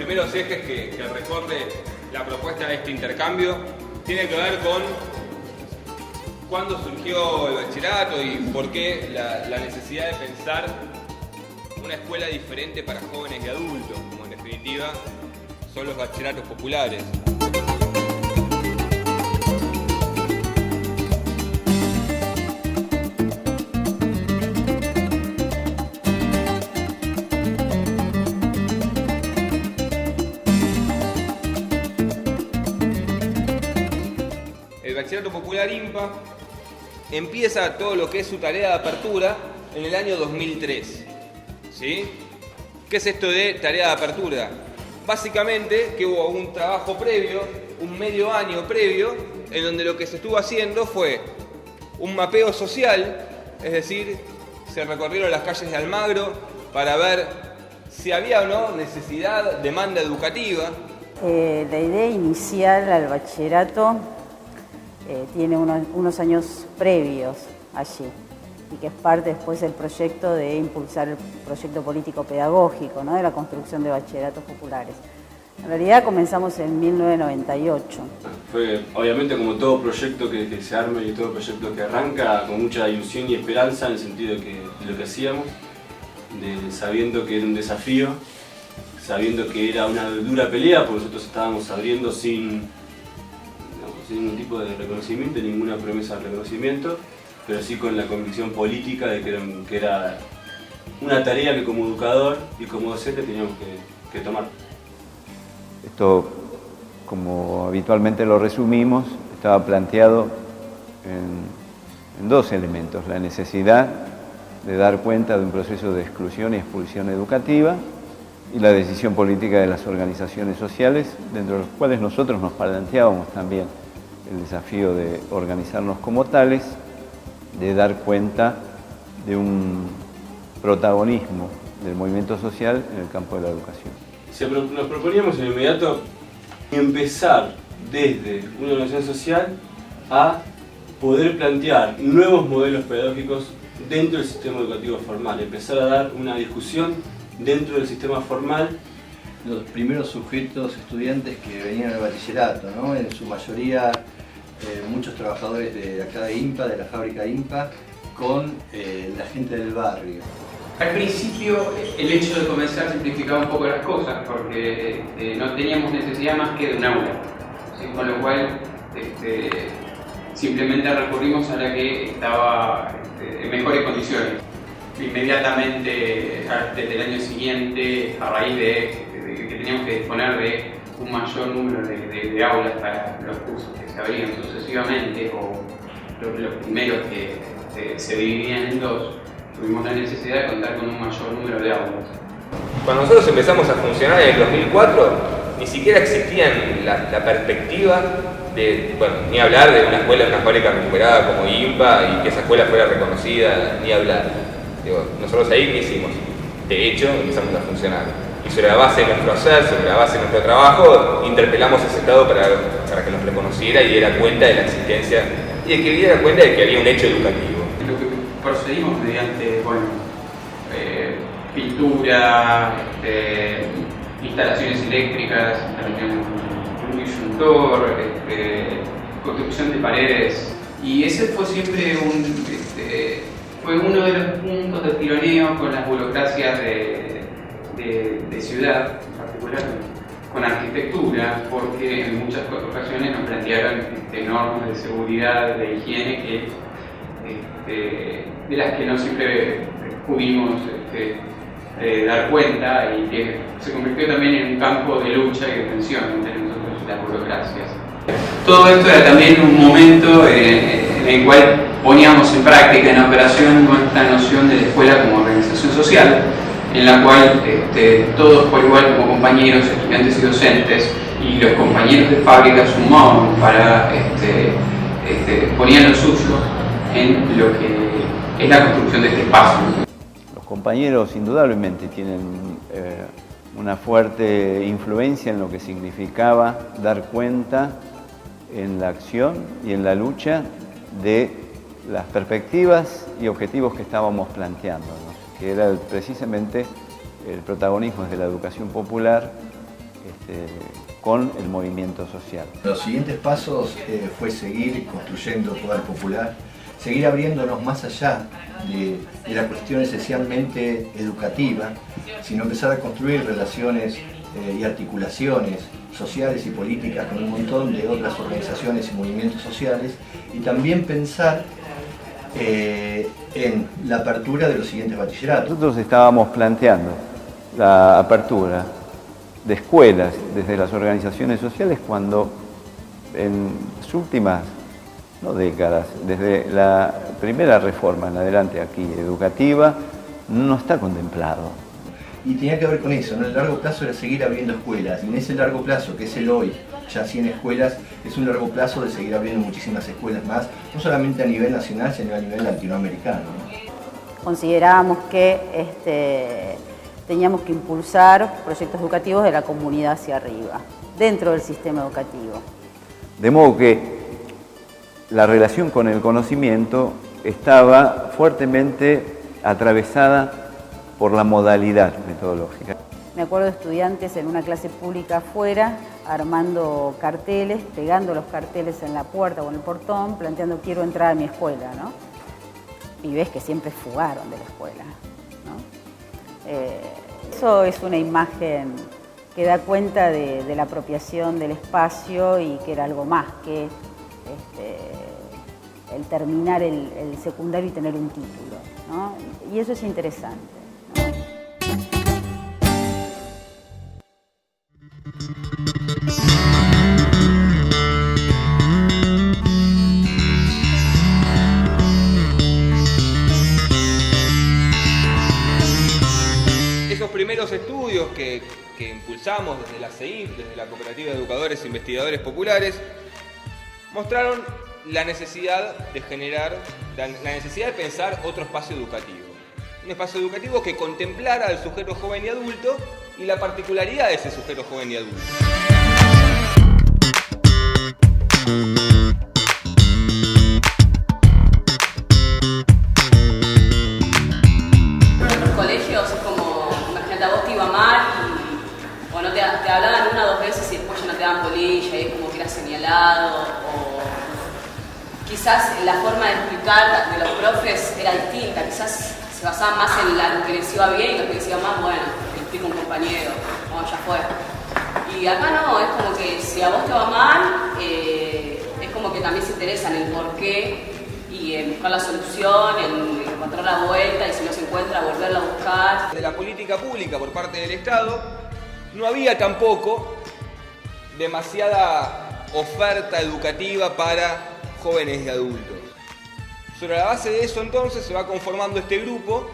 primeros ejes que recorre la propuesta de este intercambio tiene que ver con cuándo surgió el bachillerato y por qué la necesidad de pensar una escuela diferente para jóvenes y adultos, como en definitiva son los bachilleratos populares. El Bachillerato Popular IMPA empieza todo lo que es su tarea de apertura en el año 2003. ¿Sí? ¿Qué es esto de tarea de apertura? Básicamente que hubo un trabajo previo, un medio año previo, en donde lo que se estuvo haciendo fue un mapeo social, es decir, se recorrieron las calles de Almagro para ver si había o no necesidad, demanda educativa. La idea inicial al bachillerato tiene unos años previos allí y que es parte después del proyecto de impulsar el proyecto político pedagógico, ¿no?, de la construcción de bachilleratos populares. En realidad comenzamos en 1998. Fue obviamente como todo proyecto que se arma y todo proyecto que arranca con mucha ilusión y esperanza en el sentido de lo que hacíamos, sabiendo que era un desafío, sabiendo que era una dura pelea, porque nosotros estábamos abriendo sin ningún tipo de reconocimiento, ninguna promesa de reconocimiento, pero sí con la convicción política de que era una tarea que como educador y como docente teníamos que tomar. Esto, como habitualmente lo resumimos, estaba planteado en dos elementos: la necesidad de dar cuenta de un proceso de exclusión y expulsión educativa y la decisión política de las organizaciones sociales, dentro de los cuales nosotros nos planteábamos también el desafío de organizarnos como tales, de dar cuenta de un protagonismo del movimiento social en el campo de la educación. Nos proponíamos en inmediato empezar desde una organización social a poder plantear nuevos modelos pedagógicos dentro del sistema educativo formal, empezar a dar una discusión dentro del sistema formal. Los primeros sujetos estudiantes que venían al bachillerato, ¿no?, en su mayoría muchos trabajadores de acá de IMPA, de la fábrica IMPA, con la gente del barrio. Al principio el hecho de comenzar simplificaba un poco las cosas porque no teníamos necesidad más que de un aula, ¿sí? Con lo cual simplemente recurrimos a la que estaba en mejores condiciones. Inmediatamente, desde el año siguiente, a raíz de que teníamos que disponer de un mayor número de aulas para los cursos que se abrían sucesivamente, o los primeros que se dividían en dos, tuvimos la necesidad de contar con un mayor número de aulas. Cuando nosotros empezamos a funcionar en el 2004, ni siquiera existía la perspectiva de, bueno, ni hablar de una escuela, una fábrica recuperada como IMPA y que esa escuela fuera reconocida, ni hablar. Digo, nosotros ahí ¿qué hicimos? De hecho, empezamos a funcionar. Y sobre la base de nuestro hacer, sobre la base de nuestro trabajo, interpelamos a ese Estado para que nos reconociera y diera cuenta de la existencia y de que diera cuenta de que había un hecho educativo. Lo que procedimos mediante, bueno, pintura, instalaciones eléctricas, instalaciones de un disyuntor, construcción de paredes, y ese fue siempre fue uno de los puntos de tironeo con las burocracias de ciudad, en particular con arquitectura, porque en muchas ocasiones nos plantearon normas de seguridad, de higiene, de las que no siempre pudimos dar cuenta, y que se convirtió también en un campo de lucha y de tensión entre nosotros y las burocracias. Todo esto era también un momento en el cual poníamos en práctica, en operación, nuestra noción de la escuela como organización social, en la cual todos por igual, como compañeros, estudiantes y docentes, y los compañeros de fábrica sumaban para, ponían lo suyo en lo que es la construcción de este espacio. Los compañeros indudablemente tienen una fuerte influencia en lo que significaba dar cuenta en la acción y en la lucha de las perspectivas y objetivos que estábamos planteando, ¿no?, que era precisamente el protagonismo de la educación popular con el movimiento social. Los siguientes pasos fue seguir construyendo poder popular, seguir abriéndonos más allá de la cuestión esencialmente educativa, sino empezar a construir relaciones y articulaciones sociales y políticas con un montón de otras organizaciones y movimientos sociales, y también pensar en la apertura de los siguientes bachilleratos. Nosotros estábamos planteando la apertura de escuelas desde las organizaciones sociales cuando en las últimas décadas, desde la primera reforma en adelante aquí educativa, no está contemplado. Y tenía que ver con eso, ¿no? El largo plazo era seguir abriendo escuelas, y en ese largo plazo, que es el hoy, ya 100 escuelas, es un largo plazo de seguir abriendo muchísimas escuelas más, no solamente a nivel nacional, sino a nivel latinoamericano, ¿no? Considerábamos que teníamos que impulsar proyectos educativos de la comunidad hacia arriba, dentro del sistema educativo. De modo que la relación con el conocimiento estaba fuertemente atravesada por la modalidad metodológica. Me acuerdo de estudiantes en una clase pública afuera, armando carteles, pegando los carteles en la puerta o en el portón, planteando quiero entrar a mi escuela, ¿no? Pibes que siempre fugaron de la escuela, ¿no? Eso es una imagen que da cuenta de la apropiación del espacio y que era algo más que el terminar el secundario y tener un título, ¿no? Y eso es interesante, ¿no? Esos primeros estudios que impulsamos desde la CEIP, desde la Cooperativa de Educadores e Investigadores Populares, mostraron la necesidad de generar, la necesidad de pensar otro espacio educativo. Un espacio educativo que contemplara al sujeto joven y adulto y la particularidad de ese sujeto joven y adulto. En los colegios es como, imagínate, a vos te iba mal y bueno, te hablaban una o dos veces y después ya no te daban bolilla y es como que eras señalado, o quizás la forma de explicar de los profes era distinta, quizás se basaban más en lo que les iba bien y lo que les iba mal, bueno, le explico a un compañero, bueno, ya fue. Y acá no, es como que si a vos te va mal, es como que también se interesan en el por qué y en buscar la solución, en encontrar la vuelta y si no se encuentra, volverla a buscar. De la política pública por parte del Estado, no había tampoco demasiada oferta educativa para jóvenes y adultos. Sobre la base de eso entonces se va conformando este grupo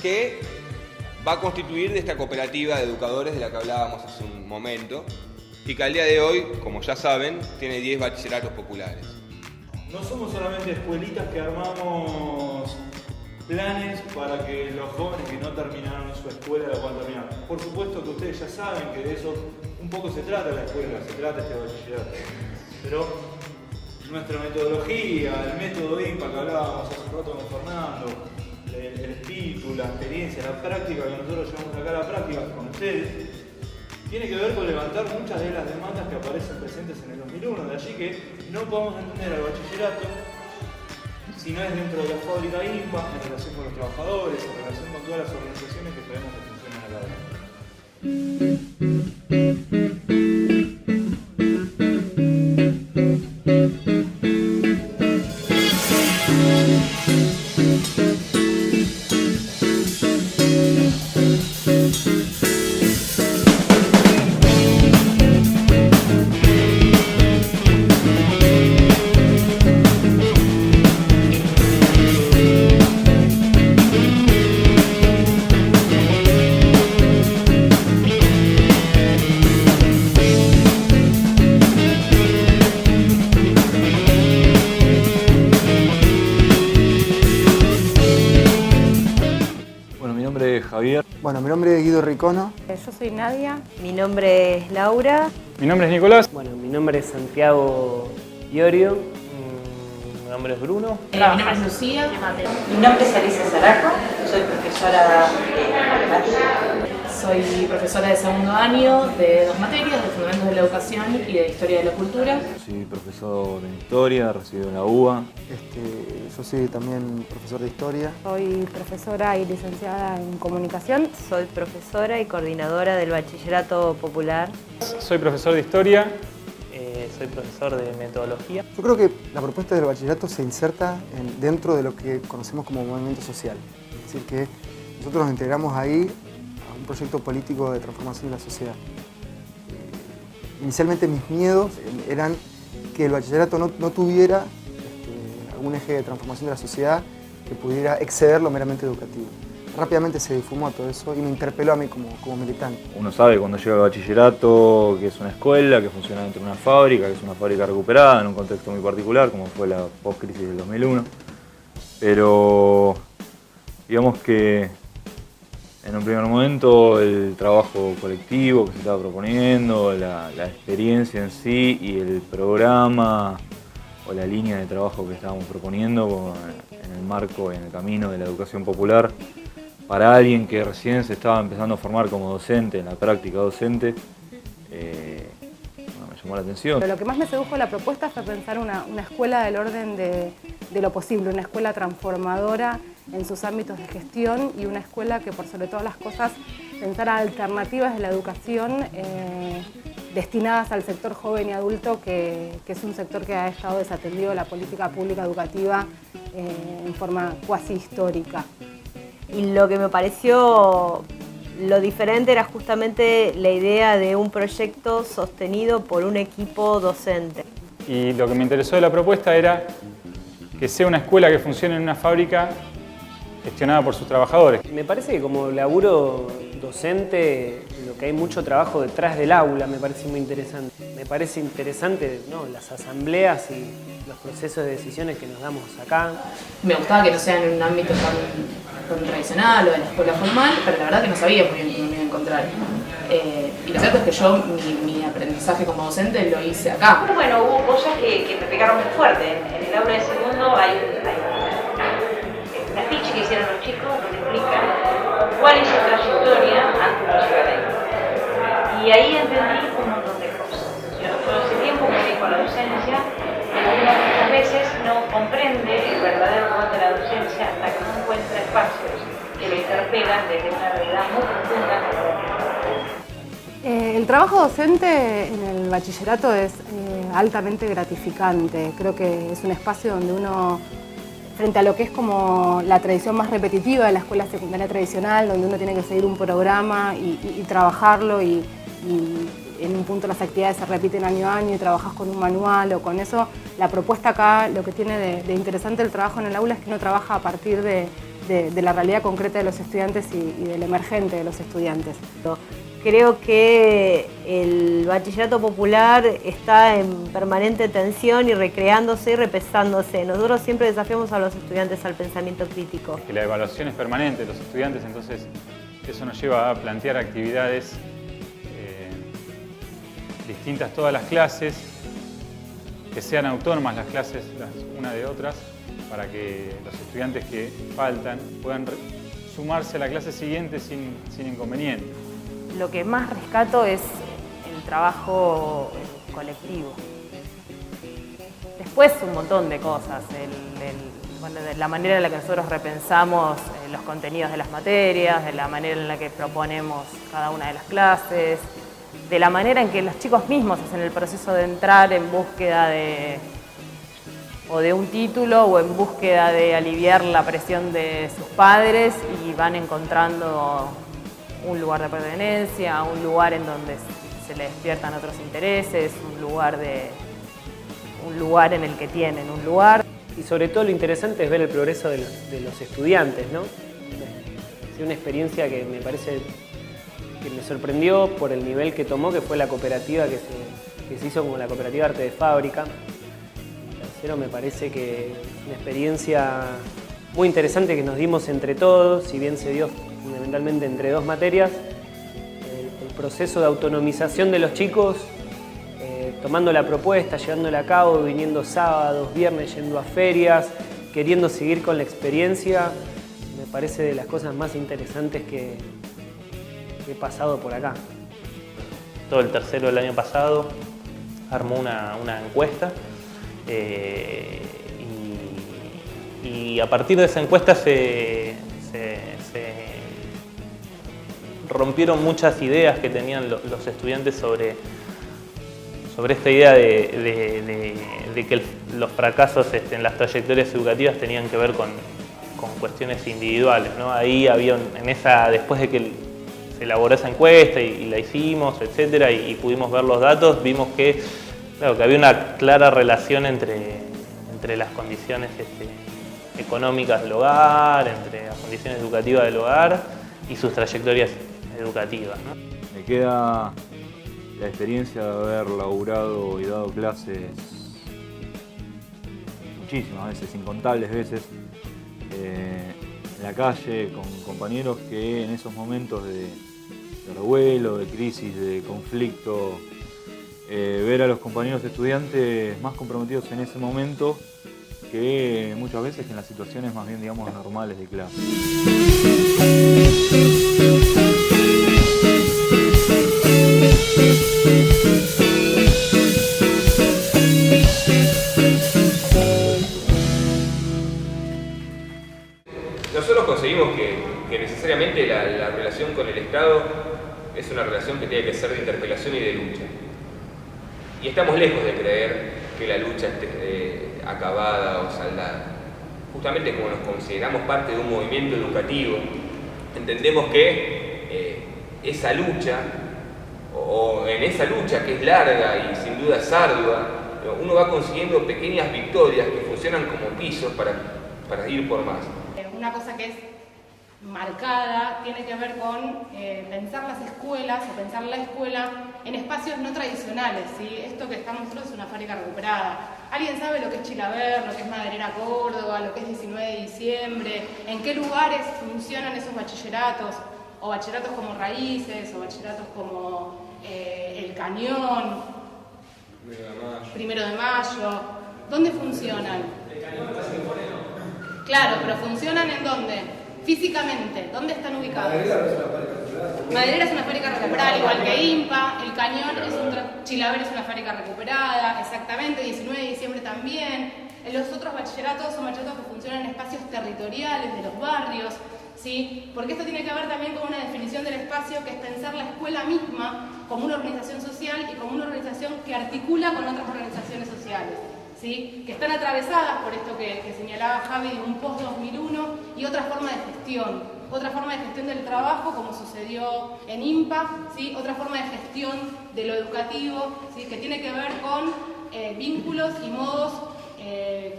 que va a constituir de esta cooperativa de educadores de la que hablábamos hace un momento y que al día de hoy, como ya saben, tiene 10 bachilleratos populares. No somos solamente escuelitas que armamos planes para que los jóvenes que no terminaron su escuela la puedan terminar. Por supuesto que ustedes ya saben que de eso un poco se trata la escuela, se trata este bachillerato. Pero nuestra metodología, el método IMPA que hablábamos hace un rato con Fernando, el espíritu, la experiencia, la práctica que nosotros llevamos acá a la práctica con ustedes, tiene que ver con levantar muchas de las demandas que aparecen presentes en el 2001. De allí que no podemos entender al bachillerato si no es dentro de la fábrica IMPA, en relación con los trabajadores, en relación con todas las organizaciones que sabemos que funcionan acá adentro. Javier. Bueno, mi nombre es Guido Ricono. Yo soy Nadia. Mi nombre es Laura. Mi nombre es Nicolás. Bueno, mi nombre es Santiago Iorio. Mi nombre es Bruno. Mi nombre es Lucía. Mi nombre es Alicia Zaraco. Soy profesora de matemáticas. Soy profesora de segundo año de 2 materias, de Fundamentos de la Educación y de Historia de la Cultura. Soy profesor en Historia, resido en la UBA. Yo soy también profesor de Historia. Soy profesora y licenciada en Comunicación. Soy profesora y coordinadora del Bachillerato Popular. Soy profesor de Historia. Soy profesor de Metodología. Yo creo que la propuesta del bachillerato se inserta dentro de lo que conocemos como movimiento social. Es decir, que nosotros nos integramos ahí a un proyecto político de transformación de la sociedad. Inicialmente mis miedos eran que el bachillerato no tuviera algún eje de transformación de la sociedad que pudiera exceder lo meramente educativo. Rápidamente se difumó todo eso y me interpeló a mí como militante. Uno sabe cuando llega al bachillerato que es una escuela, que funciona dentro de una fábrica, que es una fábrica recuperada en un contexto muy particular, como fue la post-crisis del 2001. Pero digamos que en un primer momento el trabajo colectivo que se estaba proponiendo, la experiencia en sí y el programa o la línea de trabajo que estábamos proponiendo en el marco, en el camino de la educación popular, para alguien que recién se estaba empezando a formar como docente, en la práctica docente, me llamó la atención. Pero lo que más me sedujo de la propuesta fue pensar una escuela del orden de lo posible, una escuela transformadora en sus ámbitos de gestión y una escuela que por sobre todas las cosas pensara alternativas de la educación destinadas al sector joven y adulto, que es un sector que ha estado desatendido de la política pública educativa en forma cuasi histórica. Y lo que me pareció lo diferente era justamente la idea de un proyecto sostenido por un equipo docente. Y lo que me interesó de la propuesta era que sea una escuela que funcione en una fábrica gestionada por sus trabajadores. Me parece que como laburo docente, lo que hay mucho trabajo detrás del aula me parece muy interesante. Me parece interesante, ¿no?, las asambleas y los procesos de decisiones que nos damos acá. Me gustaba que no sea en un ámbito tan tradicional o de la escuela formal, pero la verdad que no sabía muy bien cómo me iba a encontrar. Y lo cierto es que yo mi aprendizaje como docente lo hice acá. Bueno, hubo cosas que me pegaron muy fuerte. En el aula de segundo hay un afiche que hicieron los chicos donde explican cuál es su trayectoria antes de llegar ahí. Y ahí entendí un montón de cosas. Yo hace tiempo que me dedico a la docencia, muchas veces no comprende el verdadero rol de la docencia hasta que no encuentra espacios que lo interpelan desde una realidad muy profunda. El trabajo docente en el bachillerato es altamente gratificante. Creo que es un espacio donde uno, frente a lo que es como la tradición más repetitiva de la escuela secundaria tradicional, donde uno tiene que seguir un programa y trabajarlo y en un punto las actividades se repiten año a año y trabajas con un manual o con eso, la propuesta acá, lo que tiene de interesante el trabajo en el aula es que uno trabaja a partir de la realidad concreta de los estudiantes y del emergente de los estudiantes. Creo que el bachillerato popular está en permanente tensión y recreándose y repensándose. Nosotros siempre desafiamos a los estudiantes al pensamiento crítico. Que la evaluación es permanente de los estudiantes, entonces eso nos lleva a plantear actividades distintas todas las clases, que sean autónomas las clases una de otras, para que los estudiantes que faltan puedan sumarse a la clase siguiente sin inconveniente. Lo que más rescato es el trabajo colectivo. Después un montón de cosas, de la manera en la que nosotros repensamos los contenidos de las materias, de la manera en la que proponemos cada una de las clases, de la manera en que los chicos mismos hacen el proceso de entrar en búsqueda de un título o en búsqueda de aliviar la presión de sus padres y van encontrando un lugar de pertenencia, un lugar en donde se les despiertan otros intereses, un lugar en el que tienen un lugar. Y sobre todo lo interesante es ver el progreso de los estudiantes, ¿no? Es una experiencia que me parece que me sorprendió por el nivel que tomó, que fue la cooperativa que se hizo como la cooperativa Arte de Fábrica. Tercero, me parece que es una experiencia muy interesante que nos dimos entre todos, si bien se dio fundamentalmente entre 2 materias, el proceso de autonomización de los chicos, tomando la propuesta, llevándola a cabo, viniendo sábados, viernes, yendo a ferias, queriendo seguir con la experiencia, me parece de las cosas más interesantes que he pasado por acá. Todo el tercero del año pasado armó una encuesta y a partir de esa encuesta se rompieron muchas ideas que tenían los estudiantes sobre esta idea de que los fracasos en las trayectorias educativas tenían que ver con cuestiones individuales, ¿no? Ahí había, después de que se elaboró esa encuesta y la hicimos, etcétera, y pudimos ver los datos, vimos que, claro, que había una clara relación entre las condiciones económicas del hogar, entre las condiciones educativas del hogar y sus trayectorias educativas, ¿no? Me queda la experiencia de haber laburado y dado clases muchísimas veces, incontables veces, en la calle con compañeros que en esos momentos de revuelo, de crisis, de conflicto, ver a los compañeros estudiantes más comprometidos en ese momento que muchas veces en las situaciones más bien, digamos, normales de clase. Nosotros conseguimos que necesariamente la relación con el Estado es una relación que tiene que ser de interpelación y de lucha. Y estamos lejos de creer que la lucha esté acabada o saldada. Justamente como nos consideramos parte de un movimiento educativo, entendemos que esa lucha, o en esa lucha que es larga y sin duda es ardua, uno va consiguiendo pequeñas victorias que funcionan como pisos para ir por más. Una cosa que es marcada tiene que ver con pensar las escuelas o pensar la escuela en espacios no tradicionales, ¿sí? Esto que estamos nosotros es una fábrica recuperada. ¿Alguien sabe lo que es Chilaver, lo que es Maderera Córdoba, lo que es 19 de diciembre? ¿En qué lugares funcionan esos bachilleratos? O bachilleratos como Raíces, o bachilleratos como El Cañón, Primero de Mayo. ¿Dónde funcionan? Claro, pero ¿funcionan en dónde? Físicamente, ¿dónde están ubicados? Maderera es una fábrica recuperada, igual que IMPA. El Cañón Chilaver es una fábrica recuperada, exactamente. 19 de diciembre también. Los otros bachilleratos son bachilleratos que funcionan en espacios territoriales de los barrios, ¿sí? Porque esto tiene que ver también con una definición del espacio que es pensar la escuela misma como una organización social y como una organización que articula con otras organizaciones sociales, ¿sí? Que están atravesadas por esto que señalaba Javi de un post-2001 y otra forma de gestión del trabajo, como sucedió en IMPA, ¿sí? Otra forma de gestión de lo educativo, ¿sí? Que tiene que ver con vínculos y modos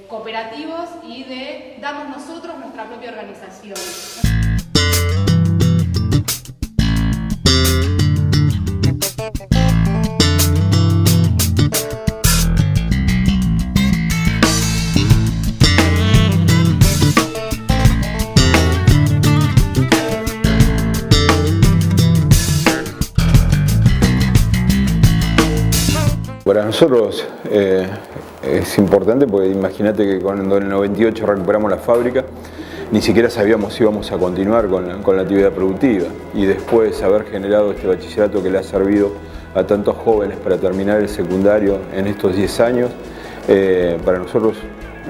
cooperativos y de darnos nosotros nuestra propia organización. Para nosotros es importante porque imagínate que cuando en el 98 recuperamos la fábrica, ni siquiera sabíamos si íbamos a continuar con la actividad productiva. Y después haber generado este bachillerato que le ha servido a tantos jóvenes para terminar el secundario en estos 10 años, para nosotros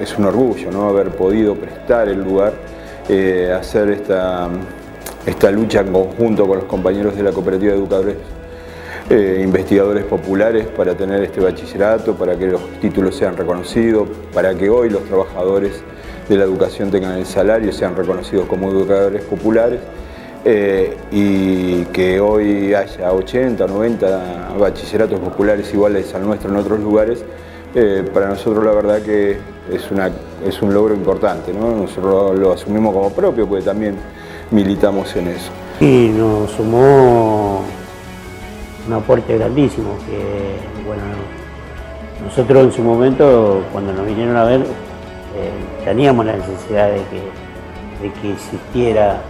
es un orgullo, ¿no? Haber podido prestar el lugar, hacer esta lucha en conjunto con los compañeros de la Cooperativa de Educadores Investigadores Populares para tener este bachillerato, para que los títulos sean reconocidos, para que hoy los trabajadores de la educación tengan el salario, sean reconocidos como educadores populares, y que hoy haya 80, 90 bachilleratos populares iguales al nuestro en otros lugares. Para nosotros la verdad que es un logro importante, ¿no? Nosotros lo asumimos como propio porque también militamos en eso. Y nos sumó un aporte grandísimo que, bueno, nosotros en su momento, cuando nos vinieron a ver, teníamos la necesidad de que existiera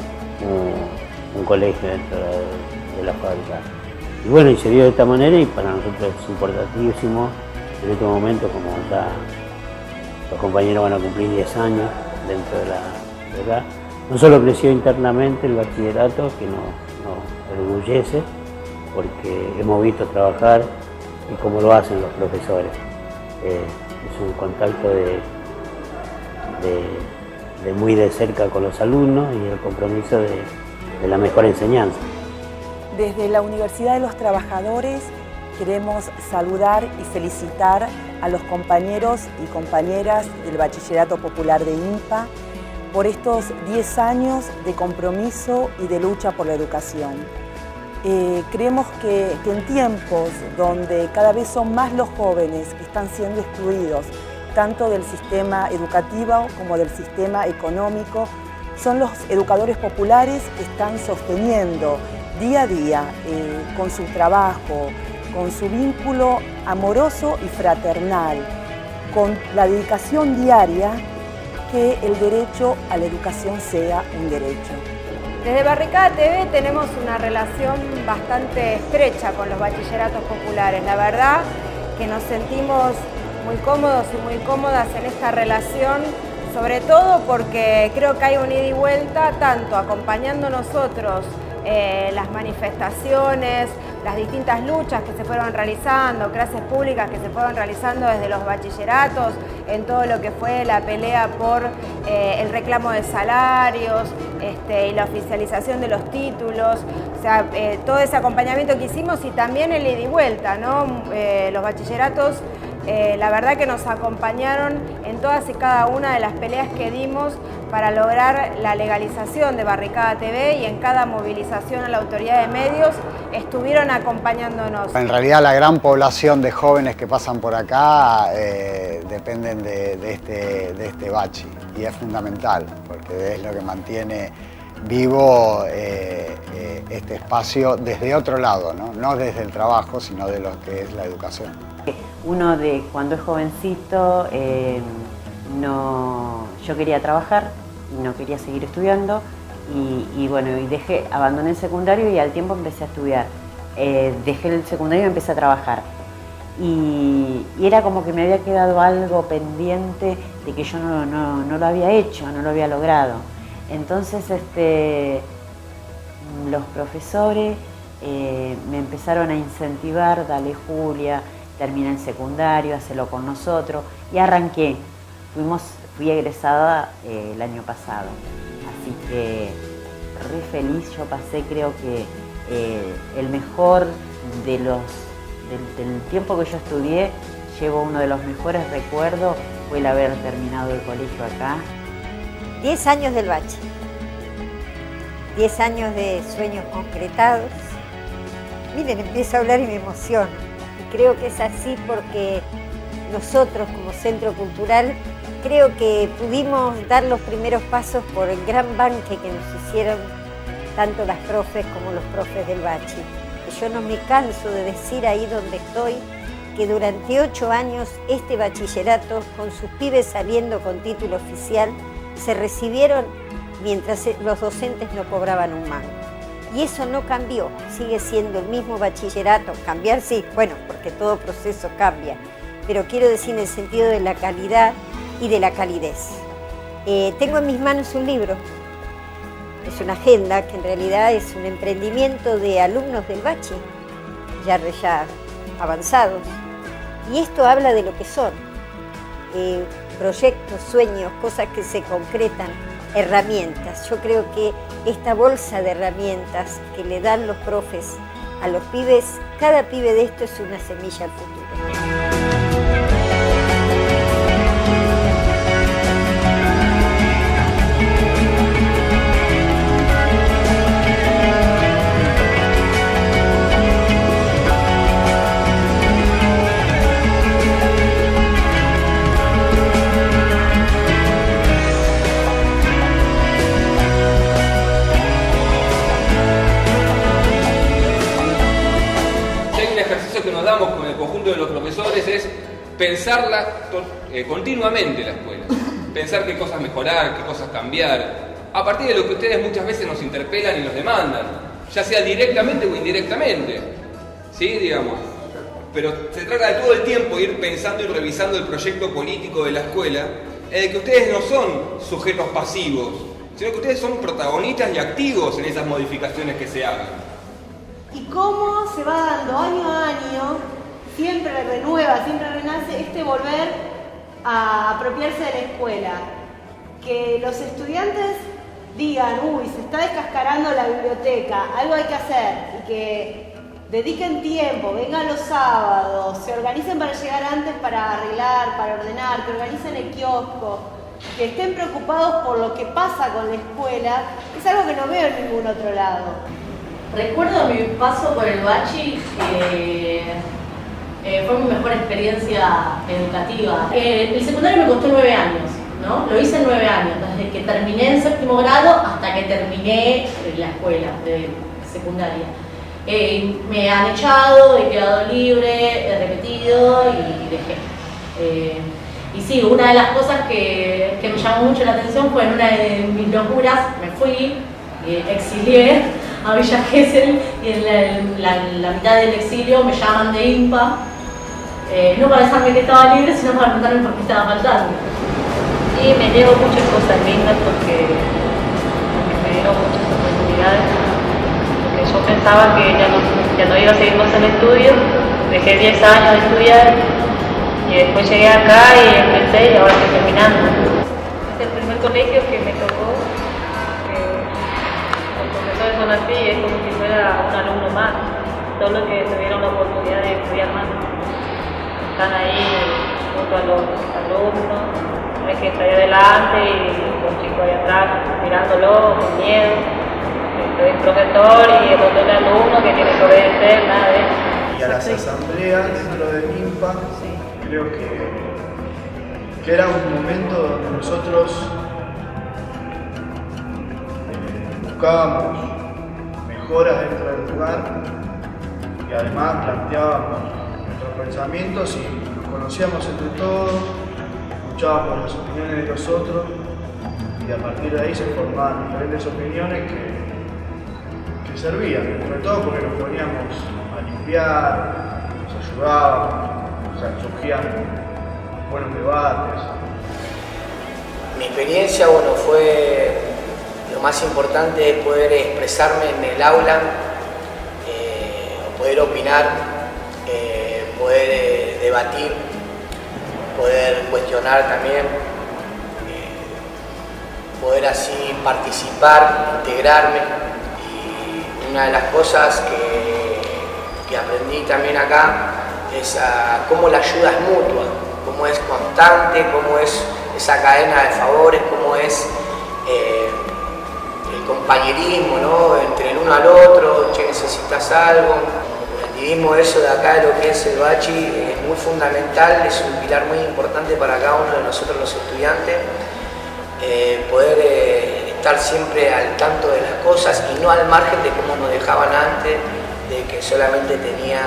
un colegio dentro de la fábrica. Y bueno, y se dio de esta manera y para nosotros es importantísimo. En este momento, como ya los compañeros van a cumplir 10 años dentro de acá, no solo creció internamente el bachillerato, que enorgullece porque hemos visto trabajar y cómo lo hacen los profesores. Es un contacto de muy de cerca con los alumnos y el compromiso de la mejor enseñanza. Desde la Universidad de los Trabajadores queremos saludar y felicitar a los compañeros y compañeras del Bachillerato Popular de INPA por estos 10 años de compromiso y de lucha por la educación. Creemos que en tiempos donde cada vez son más los jóvenes que están siendo excluidos, tanto del sistema educativo como del sistema económico, son los educadores populares que están sosteniendo día a día, con su trabajo, con su vínculo amoroso y fraternal, con la dedicación diaria, que el derecho a la educación sea un derecho. Desde Barricada TV tenemos una relación bastante estrecha con los bachilleratos populares. La verdad que nos sentimos muy cómodos y muy cómodas en esta relación, sobre todo porque creo que hay un ida y vuelta, tanto acompañando nosotros las manifestaciones, las distintas luchas que se fueron realizando, clases públicas que se fueron realizando desde los bachilleratos, en todo lo que fue la pelea por el reclamo de salarios y la oficialización de los títulos, o sea, todo ese acompañamiento que hicimos y también el ida y vuelta, ¿no? Los bachilleratos la verdad que nos acompañaron en todas y cada una de las peleas que dimos para lograr la legalización de Barricada TV, y en cada movilización a la autoridad de medios estuvieron acompañándonos. En realidad la gran población de jóvenes que pasan por acá dependen de este bachi, y es fundamental porque es lo que mantiene vivo este espacio desde otro lado, no desde el trabajo, sino de lo que es la educación. Uno de cuando es jovencito, yo quería trabajar, no quería seguir estudiando y abandoné el secundario y al tiempo empecé a estudiar. Dejé el secundario y empecé a trabajar. Y era como que me había quedado algo pendiente de que yo no lo había hecho, no lo había logrado. Entonces los profesores me empezaron a incentivar, dale Julia, termina el secundario, hacelo con nosotros, y arranqué. Fui egresada el año pasado, así que re feliz. Yo pasé, creo que el mejor del tiempo que yo estudié, llevo uno de los mejores recuerdos, fue el haber terminado el colegio acá. 10 años del bache, 10 años de sueños concretados. Miren, empiezo a hablar y me emociono. Y creo que es así porque nosotros como Centro Cultural creo que pudimos dar los primeros pasos por el gran banque que nos hicieron tanto las profes como los profes del bachi. Y yo no me canso de decir ahí donde estoy que durante 8 años este bachillerato, con sus pibes saliendo con título oficial, se recibieron mientras los docentes no cobraban un mango. Y eso no cambió, sigue siendo el mismo bachillerato. Cambiar sí, bueno, porque todo proceso cambia, pero quiero decir en el sentido de la calidad y de la calidez. Tengo en mis manos un libro, es una agenda que en realidad es un emprendimiento de alumnos del bachi, ya avanzados, y esto habla de lo que son, proyectos, sueños, cosas que se concretan, herramientas. Yo creo que esta bolsa de herramientas que le dan los profes a los pibes, cada pibe de esto es una semilla al futuro. Que nos damos con el conjunto de los profesores es pensarla continuamente la escuela, pensar qué cosas mejorar, qué cosas cambiar, a partir de lo que ustedes muchas veces nos interpelan y nos demandan, ya sea directamente o indirectamente, ¿sí? Digamos. Pero se trata de todo el tiempo ir pensando y revisando el proyecto político de la escuela, en el que ustedes no son sujetos pasivos, sino que ustedes son protagonistas y activos en esas modificaciones que se hagan. y cómo se va dando año a año, siempre renueva, siempre renace este volver a apropiarse de la escuela. Que los estudiantes digan, uy, se está descascarando la biblioteca, algo hay que hacer, y que dediquen tiempo, vengan los sábados, se organicen para llegar antes para arreglar, para ordenar, que organicen el kiosco, que estén preocupados por lo que pasa con la escuela, es algo que no veo en ningún otro lado. Recuerdo mi paso por el bachi, fue mi mejor experiencia educativa. El secundario me costó 9 años, ¿no? Lo hice en 9 años, desde que terminé en 7º grado hasta que terminé la escuela de secundaria. Me han echado, he quedado libre, he repetido y dejé. Y sí, una de las cosas que me llamó mucho la atención fue en una de mis locuras, me fui, exilié a Villa Gesell y en la mitad del exilio me llaman de INPA, no para avisarme que estaba libre, sino para preguntarme por qué estaba faltando. Y me llevo muchas cosas lindas porque me dieron muchas oportunidades. Porque yo pensaba que ya no iba a seguir más en estudio, dejé 10 años de estudiar y después llegué acá y empecé y ahora estoy terminando. Es el primer colegio que me tocó, los profesores son así, es como si fuera un alumno más, solo que tuvieron la oportunidad de estudiar más. Están ahí junto a los alumnos, hay que salir adelante y los chicos ahí atrás mirándolo con miedo. El profesor y el montón de alumnos que tienen que obedecer, nada de eso. Y a las asambleas dentro de INPA, creo que era un momento donde nosotros buscábamos mejoras dentro del lugar y además planteábamos nuestros pensamientos y nos conocíamos entre todos, escuchábamos las opiniones de los otros y a partir de ahí se formaban diferentes opiniones que servían, sobre todo porque nos poníamos a limpiar, nos ayudábamos, o sea, surgían buenos debates. Mi experiencia, bueno, fue lo más importante poder expresarme en el aula, poder opinar, poder debatir, poder cuestionar también, poder así participar, integrarme. Una de las cosas que aprendí también acá es cómo la ayuda es mutua, cómo es constante, cómo es esa cadena de favores, cómo es el compañerismo, ¿no? Entre el uno al otro, che, necesitas algo. El activismo, eso de acá, de lo que es el bachi, es muy fundamental, es un pilar muy importante para cada uno de nosotros los estudiantes, poder estar siempre al tanto de las cosas y no al margen de cómo nos dejaban antes, de que solamente tenía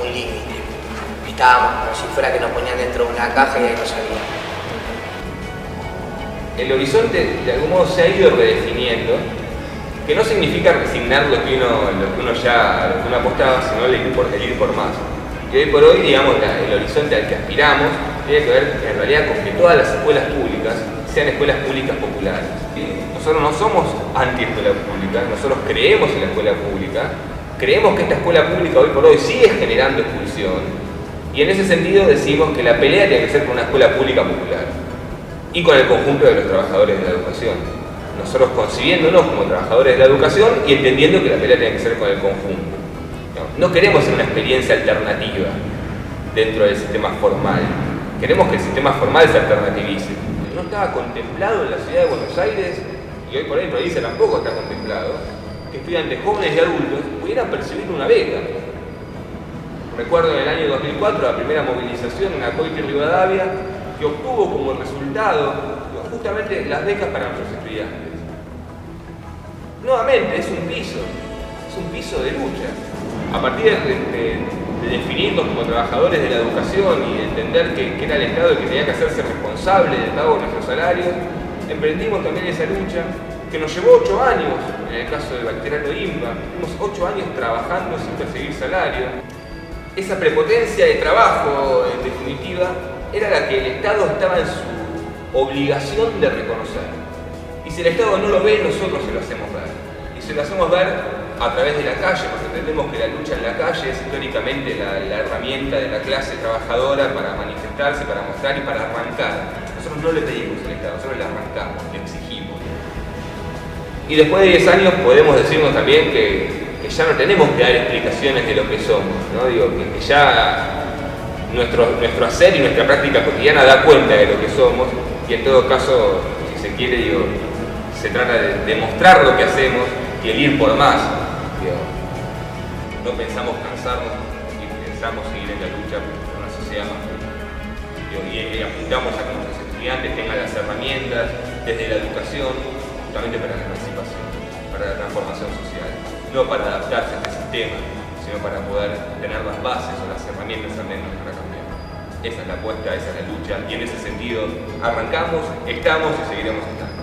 un límite. Estábamos como si fuera que nos ponían dentro de una caja y ahí no salíamos. El horizonte de algún modo se ha ido redefiniendo, que no significa resignar lo que uno apostaba, sino el ir por más. Y hoy por hoy, digamos, el horizonte al que aspiramos tiene que ver en realidad con que todas las escuelas públicas sean escuelas públicas populares. Nosotros no somos anti-escuela pública, nosotros creemos en la escuela pública, creemos que esta escuela pública hoy por hoy sigue generando expulsión y en ese sentido decimos que la pelea tiene que ser con una escuela pública popular y con el conjunto de los trabajadores de la educación. Nosotros concibiéndonos como trabajadores de la educación y entendiendo que la pelea tiene que ser con el conjunto. No queremos ser una experiencia alternativa dentro del sistema formal, queremos que el sistema formal se alternativice. No estaba contemplado en la ciudad de Buenos Aires, y hoy por hoy en provincia tampoco está contemplado, que estudiantes jóvenes y adultos pudieran percibir una beca. Recuerdo en el año 2004 la primera movilización en Acoite Rivadavia, que obtuvo como resultado justamente las becas para nuestros estudiantes. Nuevamente, es un piso de lucha. A partir de definirnos como trabajadores de la educación y de entender que era el Estado el que tenía que hacerse responsable del pago de nuestros salarios, emprendimos también esa lucha que nos llevó 8 años, en el caso del bachillerato INPA, tuvimos 8 años trabajando sin percibir salario. Esa prepotencia de trabajo, en definitiva, era la que el Estado estaba en su obligación de reconocer. Y si el Estado no lo ve, nosotros se lo hacemos ver. Y se lo hacemos ver a través de la calle, porque entendemos que la lucha en la calle es históricamente la herramienta de la clase trabajadora para manifestarse, para mostrar y para arrancar. Nosotros no le pedimos al Estado, nosotros le arrancamos, le exigimos. Y después de 10 años podemos decirnos también que ya no tenemos que dar explicaciones de lo que somos, ¿no? Digo, que ya nuestro hacer y nuestra práctica cotidiana da cuenta de lo que somos, y en todo caso, si se quiere, digo, se trata de demostrar lo que hacemos y el ir por más. Digo, no pensamos cansarnos y pensamos seguir en la lucha por una sociedad más justa. Y apuntamos a que nuestros estudiantes tengan las herramientas desde la educación justamente para la emancipación, para la transformación social, no para adaptarse a este sistema, sino para poder tener las bases o las herramientas al menos para cambiar. Esa es la apuesta, esa es la lucha, y en ese sentido arrancamos, estamos y seguiremos estando.